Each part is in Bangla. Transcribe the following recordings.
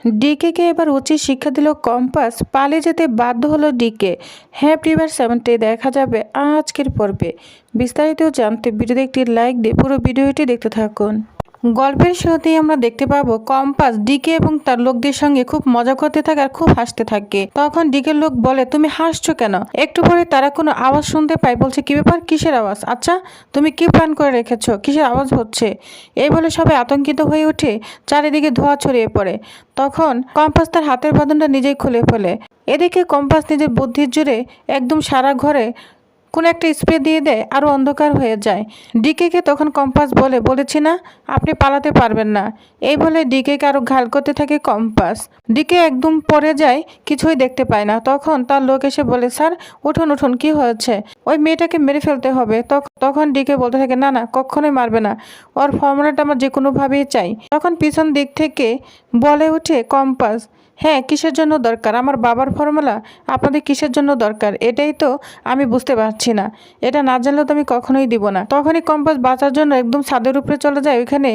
ডিকেকে এবার উচিত শিক্ষা দিল কম্পাস। পালিয়ে যেতে বাধ্য হলো ডিকে। হ্যাঁ প্রিভার 7 দেখা যাবে আজকের পর্বে। বিস্তারিত জানতে ভিডিওতে একটি লাইক দিয়ে পুরো ভিডিওটি দেখতে থাকুন। গল্পের শুরুতেই আমরা দেখতে পাবো কম্পাস ডিকে এবং তার লোকদের সঙ্গে খুব মজা করতে থাকে আর খুব হাসতে থাকে। তখন ডিকের লোক বলে, তুমি হাসছো কেন? একটু পরে তারা কোনো আওয়াজ শুনতে পায়। বলছে, কি ব্যাপার, কিসের আওয়াজ? আচ্ছা তুমি কি প্ল্যান করে রেখেছো? কিসের আওয়াজ হচ্ছে? এই বলে সবাই আতঙ্কিত হয়ে ওঠে। চারিদিকে ধোঁয়া ছড়িয়ে পড়ে। তখন কম্পাস তার হাতের বাঁধনটা নিজেই খুলে ফেলে। এদিকে কম্পাস নিজের বুদ্ধির জোরে একদম সারা ঘরে কোনো একটা স্প্রে দিয়ে দেয়, আরও অন্ধকার হয়ে যায়। ডিকেকে তখন কম্পাস বলেছি না আপনি পালাতে পারবেন না। এই বলে ডিকেকে আরও ঘাল করতে থাকে কম্পাস। ডিকে একদম পড়ে যায়, কিছুই দেখতে পায় না। তখন তার লোক এসে বলে, স্যার উঠুন উঠুন, কি হয়েছে? ওই মেয়েটাকে মেরে ফেলতে হবে। তখন ডিকে বলতে থাকে, না না কখনোই মারবে না, ওর ফর্মুলাটা আমার যে কোনোভাবেই চাই। তখন পিছন দিক থেকে বলে ওঠে কম্পাস, হ্যাঁ কিসের জন্য দরকার? আমার বাবার ফর্মুলা আপনাদের কিসের জন্য দরকার? এটাই তো আমি বুঝতে পারছি না। এটা না জানলেও তো আমি কখনোই দিব না। তখনই কম্পাস বাঁচার জন্য একদম ছাদের উপরে চলে যায়। ওইখানে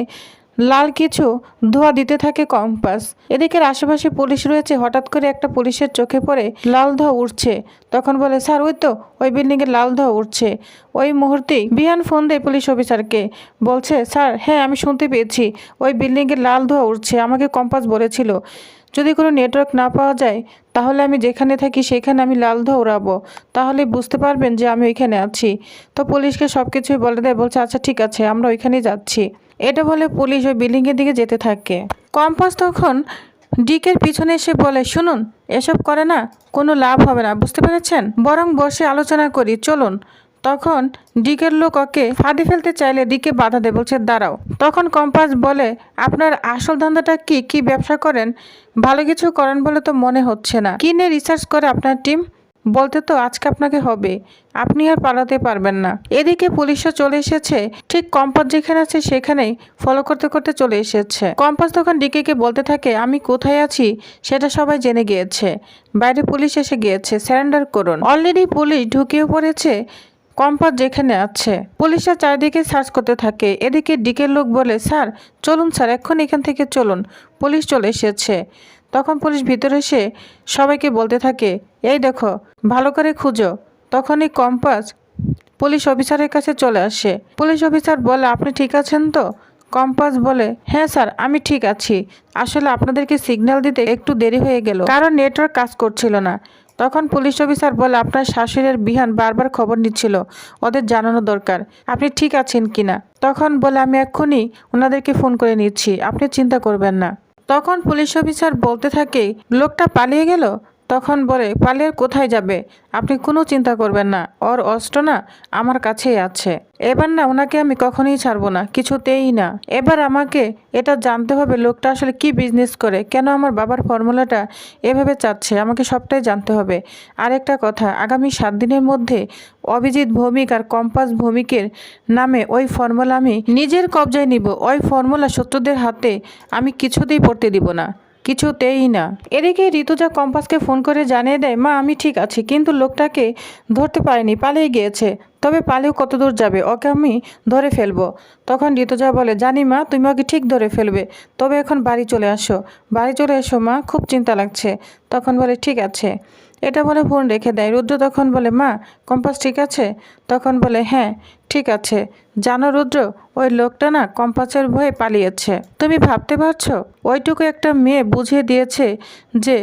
লাল কিছু ধোঁয়া দিতে থাকে কম্পাস। এদিকের আশেপাশে পুলিশ রয়েছে। হঠাৎ করে একটা পুলিশের চোখে পড়ে লাল ধোঁয়া উঠছে। তখন বলে, স্যার ওই তো ওই বিল্ডিংয়ে লাল ধোঁয়া উঠছে। ওই মুহূর্তেই বিহান ফোন দেয় পুলিশ অফিসারকে। বলছে, স্যার হ্যাঁ আমি শুনতে পেয়েছি ওই বিল্ডিংয়ে লাল ধোঁয়া উঠছে। আমাকে কম্পাস বলেছিল যদি কোনো নেটওয়ার্ক না পাওয়া যায় তাহলে আমি যেখানে থাকি সেখানে আমি লাল ধোঁয়া উড়াবো, তাহলে বুঝতে পারবেন যে আমি ওইখানে আছি। তো পুলিশকে সব কিছুই বলে দেয়। বলছে, আচ্ছা ঠিক আছে আমরা ওইখানেই যাচ্ছি। এটা বলে পুলিশ ওই বিল্ডিংয়ের দিকে যেতে থাকে। কম্পাস তখন ডিকের পিছনে এসে বলে, শুনুন এসব করে না কোনো লাভ হবে না, বুঝতে পেরেছেন? বরং বসে আলোচনা করি, চলুন। তখন ডিকের লোক ওকে ফাঁদে ফেলতে চাইলে ডিকে বাধা দেয়। বলছে, দাঁড়াও। তখন কম্পাস বলে, আপনার আসল ধান্দাটা কি? কি ব্যবসা করেন? ভালো কিছু করেন বলে তো মনে হচ্ছে না। কি নিয়ে রিসার্চ করে আপনার টিম? বলতে তো আজকে আপনাকে হবে, আপনি আর পালাতে পারবেন না। এদিকে পুলিশও চলে এসেছে। ঠিক কম্পাস যেখানে আছে সেখানেই ফলো করতে করতে চলে এসেছে। কম্পাস তখন ডিকেকে বলতে থাকে, আমি কোথায় আছি সেটা সবাই জেনে গিয়েছে, বাইরে পুলিশ এসে গিয়েছে, সারেন্ডার করুন। অলরেডি পুলিশ ঢুকেও পড়েছে কম্পাস যেখানে আছে। পুলিশরা চারিদিকে সার্চ করতে থাকে। এদিকে ডিকের লোক বলে, স্যার চলুন স্যার, এখন এখান থেকে চলুন, পুলিশ চলে এসেছে। তখন পুলিশ ভিতরে এসে সবাইকে বলতে থাকে, এই দেখো ভালো করে খুঁজো। তখনই কম্পাস পুলিশ অফিসারের কাছে চলে আসে। পুলিশ অফিসার বলে, আপনি ঠিক আছেন তো? কম্পাস বলে, হ্যাঁ স্যার আমি ঠিক আছি। আসলে আপনাদেরকে সিগন্যাল দিতে একটু দেরি হয়ে গেল, কারণ নেটওয়ার্ক কাজ করছিল না। তখন পুলিশ অফিসার বলে, আপনার শাশুড়ির বিহান বারবার খবর নিচ্ছিল, ওদের জানানো দরকার আপনি ঠিক আছেন কিনা। তখন বলে, আমি এক্ষুনি ওনাদেরকে ফোন করে নিচ্ছি, আপনি চিন্তা করবেন না। তখন পুলিশ অফিসার বলতে থাকে, লোকটা পালিয়ে গেল। তখন বলে, পালিয়ে কোথায় যাবে? আপনি কোনো চিন্তা করবেন না, ওর অস্ত্র না আমার কাছেই আছে। এবার না ওনাকে আমি কখনোই ছাড়বো না, কিছুতেই না। এবার আমাকে এটা জানতে হবে লোকটা আসলে কি বিজনেস করে, কেন আমার বাবার ফর্মুলাটা এভাবে চাচ্ছে, আমাকে সবটাই জানতে হবে। আরেকটা কথা, আগামী 7 দিনের মধ্যে অভিজিৎ ভৌমিক আর কম্পাস ভৌমিকের নামে ওই ফর্মুলা আমি নিজের কবজায় নিব। ওই ফর্মুলা শত্রুদের হাতে আমি কিছুতেই পড়তে দিব না, কিছুতেই না। এদিকে ঋতুজা কম্পাসকে ফোন করে জানিয়ে দেয়, মা আমি ঠিক আছি, কিন্তু লোকটাকে ধরতে পারিনি, পালিয়ে গিয়েছে। তবে পালিয়েও কত দূর যাবে, ওকে আমি ধরে ফেলবো। তখন ঋতুজা বলে, জানি মা তুমি ওকে ঠিক ধরে ফেলবে, তবে এখন বাড়ি চলে আসো, বাড়ি চলে এসো মা, খুব চিন্তা লাগছে। তখন বলে, ঠিক আছে। এটা বলে ফোন রেখে দেয়। রুদ্র তখন বলে, মা কম্পাস ঠিক আছে? তখন বলে, হ্যাঁ ঠিক আছে। জানো রুদ্র, ওই লোকটা না কম্পাসের ভয়ে পালিয়েছে। তুমি ভাবতে পারছো ওইটুকু একটা মেয়ে বুঝিয়ে দিয়েছে যে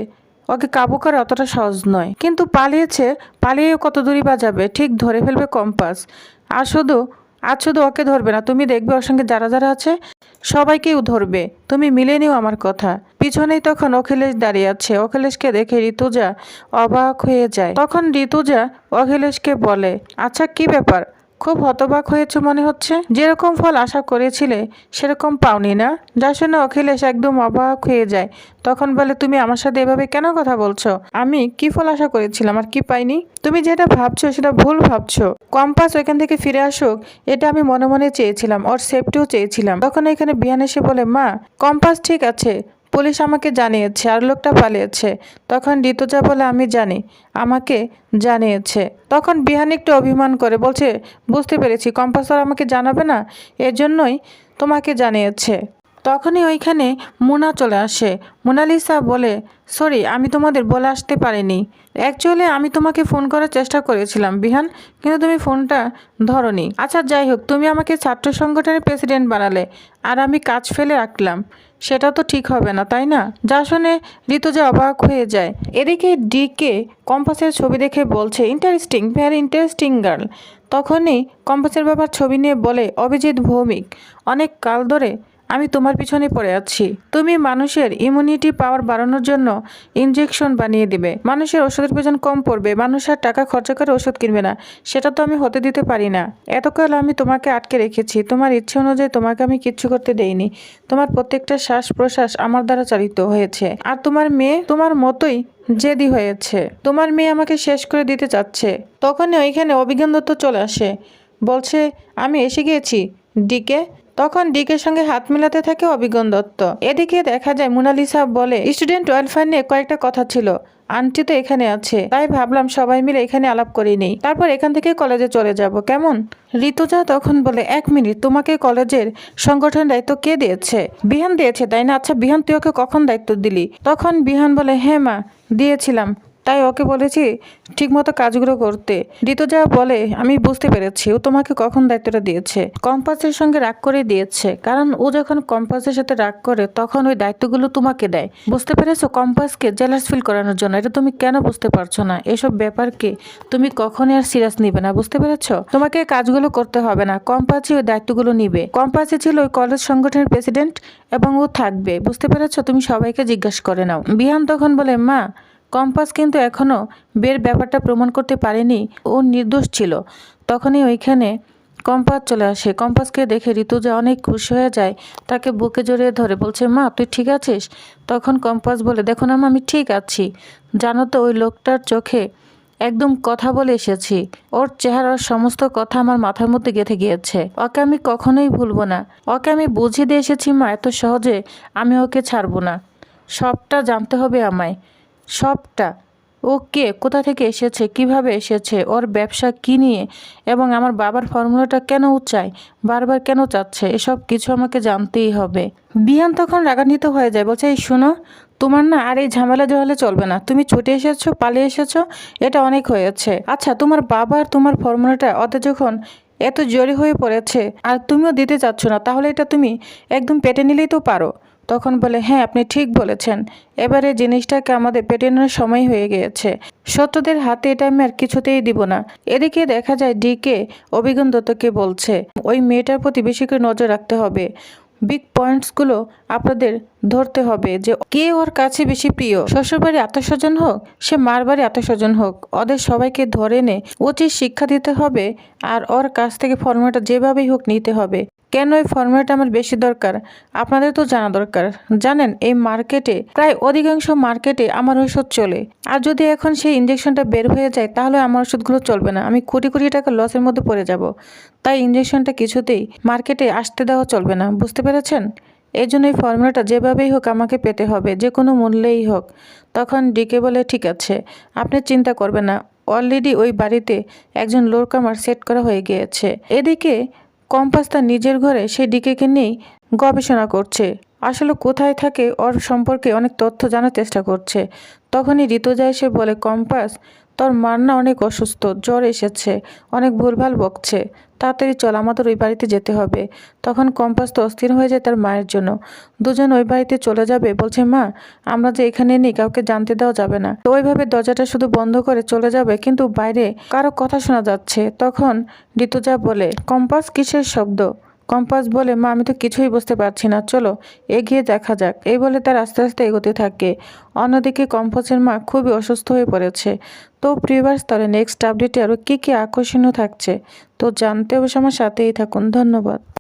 ওকে কাবু করা অতটা সহজ নয়, কিন্তু পালিয়েছে। পালিয়ে কত দূরই বা যাবে, ঠিক ধরে ফেলবে কম্পাস। আর শুধু ওকে ধরবে না, তুমি দেখবে ওর সঙ্গে যারা যারা আছে সবাইকেও ধরবে। তুমি মিলে নিও আমার কথা। পিছনেই তখন অখিলেশ দাঁড়িয়ে আছে। অখিলেশকে দেখে ঋতুজা অবাক হয়ে যায়। তখন ঋতুজা অখিলেশকে বলে, আচ্ছা কি ব্যাপার, খুব হতবাক হয়েছে মনে হচ্ছে, যেরকম ফল আশা করেছিলে সেরকম পাওনি না? যার শুনে অখিলেশ একদম অবাক হয়ে যায়। তখন বলে, তুমি আমার সাথে এভাবে কেন কথা বলছো? আমি কি ফল আশা করেছিলাম আর কি পাইনি? তুমি যেটা ভাবছো সেটা ভুল ভাবছো। কম্পাস ওইখান থেকে ফিরে আসুক এটা আমি মনে মনে চেয়েছিলাম, ওর সেফটিও চেয়েছিলাম। তখন এখানে বিহান এসে বলে, মা কম্পাস ঠিক আছে, পুলিশ আমাকে জানিয়েছে আর লোকটা পালিয়েছে। তখন ঋতুজা বলে, আমি জানি, আমাকে জানিয়েছে। তখন বিহান একটু অভিমান করে বলছে, বুঝতে পেরেছি কম্পাস আর আমাকে জানাবে না, এর জন্যই তোমাকে জানিয়েছে। তখনই ওইখানে মোনা চলে আসে। মোনালিসা বলে, সরি আমি তোমাদের বলে আসতে পারিনি। অ্যাকচুয়ালি আমি তোমাকে ফোন করার চেষ্টা করেছিলাম বিহান, কিন্তু তুমি ফোনটা ধরোনি। আচ্ছা যাই হোক, তুমি আমাকে ছাত্র সংগঠনের প্রেসিডেন্ট বানালে আর আমি কাজ ফেলে রাখলাম, সেটা তো ঠিক হবে না, তাই না? যা শুনে ঋতুজা অবাক হয়ে যায়। এদিকে ডিকে কম্পাসের ছবি দেখে বলছে, ইন্টারেস্টিং, ভেরি ইন্টারেস্টিং গার্ল। তখনই কম্পাসের বাবার ছবি নিয়ে বলে, অভিজিৎ ভৌমিক, অনেক কাল ধরে আমি তোমার পিছনে পড়ে আছি। তুমি মানুষের ইমিউনিটি পাওয়ার বাড়ানোর জন্য ইনজেকশন বানিয়ে দিবে, মানুষের ওষুধের পেছন কম পড়বে, মানুষ আর টাকা খরচা করে ওষুধ কিনবে না, সেটা তো আমি হতে দিতে পারি না। এতকাল আমি তোমাকে আটকে রেখেছি, তোমার ইচ্ছে অনুযায়ী তোমাকে আমি কিচ্ছু করতে দেইনি। তোমার প্রত্যেকটা শ্বাস প্রশ্বাস আমার দ্বারা চালিত হয়েছে। আর তোমার মেয়ে তোমার মতোই জেদি হয়েছে। তোমার মেয়ে আমাকে শেষ করে দিতে চাচ্ছে। তখনই ওইখানে অভিজ্ঞান দত্ত চলে আসে, বলছে, আমি এসে গিয়েছি ডিকে। তখন ডিকের সঙ্গে হাত মেলাতে থাকে অভিজ্ঞান দত্ত। এদিকে দেখা যায় মোনালিসা বলে, স্টুডেন্ট ওয়েলফেয়ার নিয়ে কয়েকটা কথা ছিল, আন্টি তো এখানে আছে, তাই ভাবলাম সবাই মিলে এখানে আলাপ করে নেই, তারপর এখান থেকে কলেজে চলে যাব, কেমন? ঋতুজা তখন বলে, 1 মিনিট, তোমাকে কলেজের সংগঠনের দায়িত্ব কে দিয়েছে? বিহান দিয়েছে, তাই না? আচ্ছা বিহান, তুই ওকে কখন দায়িত্ব দিলি? তখন বিহান বলে, হ্যাঁ মা, দিয়েছিলাম, তাই ওকে বলেছি ঠিকমতো কাজগুলো করতে। ঋতুজা বলে, আমি বুঝতে পেরেছি ও তোমাকে কখন দায়িত্বটা দিয়েছে। কম্পাসের সঙ্গে রাগ করে দিয়েছে, কারণ ও যখন কম্পাসের সাথে রাগ করে তখন ওই দায়িত্বগুলো তোমাকে দেয়, বুঝতে পেরেছো? কম্পাসকে জেলাস ফিল করানোর জন্য। এটা তুমি কেন বুঝতে পারছো না? এসব ব্যাপারকে তুমি কখনই আর সিরিয়াস নিবে না, বুঝতে পেরেছো? তোমাকে কাজগুলো করতে হবে না, কম্পাসই ওই দায়িত্বগুলো নিবে। কম্পাসই ছিল ওই কলেজ সংগঠনের প্রেসিডেন্ট এবং ও থাকবে, বুঝতে পেরেছো? তুমি সবাইকে জিজ্ঞাসা করে নাও। বিহান তখন বলে, মা, কম্পাস কিন্তু এখনও বের ব্যাপারটা প্রমাণ করতে পারেনি ও নির্দোষ ছিল। তখনই ওইখানে কম্পাস চলে আসে। কম্পাসকে দেখে ঋতুজা অনেক খুশি হয়ে যায়, তাকে বুকে জড়িয়ে ধরে বলছে, মা তুই ঠিক আছিস? তখন কম্পাস বলে, দেখো না মা, আমি ঠিক আছি। জানো তো, ওই লোকটার চোখে একদম কথা বলে এসেছি, ওর চেহারার সমস্ত কথা আমার মাথার মধ্যে গেঁথে গিয়েছে। ওকে আমি কখনোই ভুলবো না, ওকে আমি বুঝিয়ে দিয়ে এসেছি মা, এত সহজে আমি ওকে ছাড়বো না, সবটা জানতে হবে আমায়, সবটা। ও কে, কোথা থেকে এসেছে, কিভাবে এসেছে, ওর ব্যবসা কী নিয়ে, এবং আমার বাবার ফর্মুলাটা কেন ও চায়, বারবার কেন চাচ্ছে, এসব কিছু আমাকে জানতেই হবে। বিহান তখন রাগান্বিত হয়ে যায়, বলছে, এই শোনো, তোমার না আর এই ঝামেলা জড়ালে চলবে না, তুমি ছুটে এসেছো, পালিয়ে এসেছো, এটা অনেক হয়েছে। আচ্ছা তোমার বাবা আর তোমার ফর্মুলাটা ওদের যখন এত জোরে হয়ে পড়েছে আর তুমিও দিতে চাচ্ছ না, তাহলে এটা তুমি একদম পেটে নিলেই তো পারো। তখন বলে, হ্যাঁ আপনি ঠিক বলেছেন, এবারে জিনিসটাকে আমাদের পেটানোর সময় হয়ে গিয়েছে, শত্রুদের হাতে এটা আমি আর কিছুতেই দিব না। এদিকে দেখা যায় ডিকে অভিজ্ঞান দত্তকে বলছে, ওই মেয়েটার প্রতি বেশি করে নজর রাখতে হবে, বিগ পয়েন্টসগুলো আপনাদের ধরতে হবে, যে কে ওর কাছে বেশি প্রিয়, শ্বশুরবাড়ি আত্মস্বজন হোক, সে মার বাড়ি আত্মস্বজন হোক, ওদের সবাইকে ধরে নে উচিত শিক্ষা দিতে হবে, আর ওর কাছ থেকে ফর্মুলাটা যেভাবেই হোক নিতে হবে। কেন এই ফর্মুলাটা আমার বেশি দরকার আপনাদের তো জানা দরকার। জানেন, এই মার্কেটে প্রায় অধিকাংশ মার্কেটে আমার ওষুধ চলে, আর যদি এখন সেই ইঞ্জেকশনটা বের হয়ে যায় তাহলে আমার ওষুধগুলো চলবে না, আমি কোটি কোটি টাকা লসের মধ্যে পড়ে যাব। তাই ইঞ্জেকশনটা কিছুতেই মার্কেটে আসতে দেওয়া চলবে না, বুঝতে পেরেছেন? এই জন্য এই ফর্মুলাটা যেভাবেই হোক আমাকে পেতে হবে, যে কোনো মূল্যেই হোক। তখন ডিকে বলে, ঠিক আছে, আপনি চিন্তা করবেন না, অলরেডি ওই বাড়িতে একজন লোক আমার সেট করা হয়ে গিয়েছে। এদিকে কম্পাস তার নিজের ঘরে সেই ডিকেকে নিয়েই গবেষণা করছে, আসলে কোথায় থাকে ওর সম্পর্কে অনেক তথ্য জানার চেষ্টা করছে। তখনই ঋতুজা এসে বলে, কম্পাস, তোর মার না অনেক অসুস্থ, জ্বর এসেছে, অনেক ভুলভাল বকছে, তাড়াতাড়ি চল, আমাদের ওই বাড়িতে যেতে হবে। তখন কম্পাস তো অস্থির হয়ে যায় তার মায়ের জন্য। দুজন ওই বাড়িতে চলে যাবে, বলছে, মা আমরা যে এখানে নেই কাউকে জানতে দেওয়া যাবে না। তো ওইভাবে দরজাটা শুধু বন্ধ করে চলে যাবে, কিন্তু বাইরে কারো কথা শোনা যাচ্ছে। তখন ঋতুজা বলে, কম্পাস কিসের শব্দ? কম্পাস বলে, মা আমি তো কিছুই বুঝতে পারছি না, চলো এগিয়ে দেখা যাক। এই বলে তার আস্তে আস্তে এগোতে থাকে। অন্যদিকে কম্পাসের মা খুবই অসুস্থ হয়ে পড়েছে। তো প্রিভিয়াস তাহলে নেক্সট আপডেটে আরও কী কী আকর্ষণীয় থাকছে তো জানতে অবশ্য আমার সাথেই থাকুন। ধন্যবাদ।